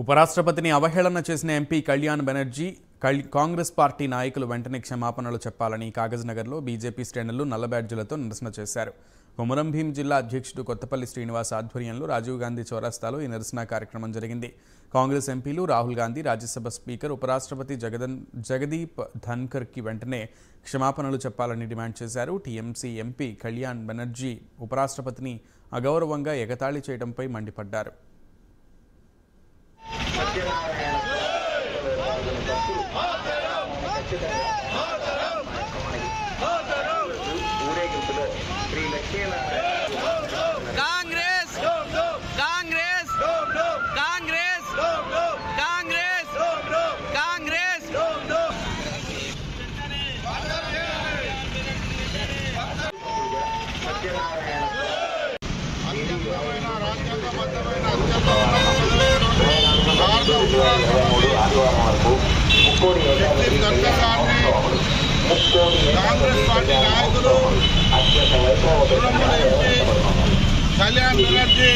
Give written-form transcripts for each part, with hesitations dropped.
ఉపరాష్ట్రపతిని అవహేళన చేసిన MP Kalyan Banerjee Congress party నాయకులు వెంటనే క్షమాపణలు చెప్పాలని కాగజ్నగర్లో బీజేపీ శ్రేణులు నల్ల బ్యాడ్జీలతో నిరసన చేశారు. కొమురం భీం జిల్లా అధ్యక్షుడు కొత్తపల్లి శ్రీనివాస్ ఆధ్వర్యంలో రాజీవ్ గాంధీ చౌరస్తాలో ఈ నిరసన కార్యక్రమం జరిగింది. కాంగ్రెస్ ఎంపీలు రాహుల్ గాంధీ, రాజ్యసభ స్పీకర్, ఉపరాష్ట్రపతి జగదీప్ ధన్కర్కి వెంటనే క్షమాపణలు చెప్పాలని డిమాండ్ చేశారు. టీఎంసీ ఎంపీ కళ్యాణ్ బెనర్జీ ఉపరాష్ట్రపతిని అగౌరవంగా ఎగతాళి చేయడంపై మండిపడ్డారు. కాంగ్రెస్ పార్టీ నాయకులు కళ్యాణ్ బెనర్జీ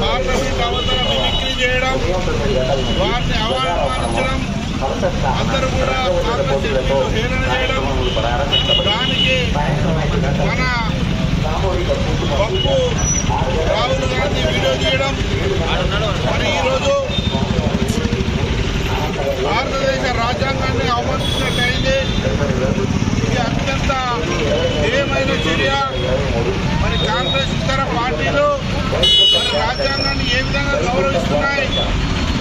పార్లమెంట్ అవసరం విక్రీ చేయడం, వారిని అవమానించడం, అందరూ కూడా కాంగ్రెస్ ఎంపీలు హేళన చేయడం, దానికి మన పప్పు రాహుల్ గాంధీ వీడియో చేయడం, మరి ఈరోజు భారతదేశ రాజ్యాంగాన్ని అవమానించినట్టయింది. ఇది అత్యంత హేయమైన చర్య. మరి కాంగ్రెస్ ఇతర పార్టీలు మరి రాజ్యాంగాన్ని ఏ విధంగా గౌరవిస్తున్నాయి,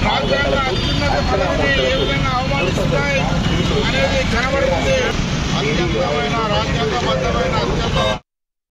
రాజ్యాంగ అత్యున్నత పదవిని ఏ విధంగా అవమానిస్తున్నాయి అనేది కనబడుతుంది. అత్యంతమైన రాజ్యాంగబద్ధమైన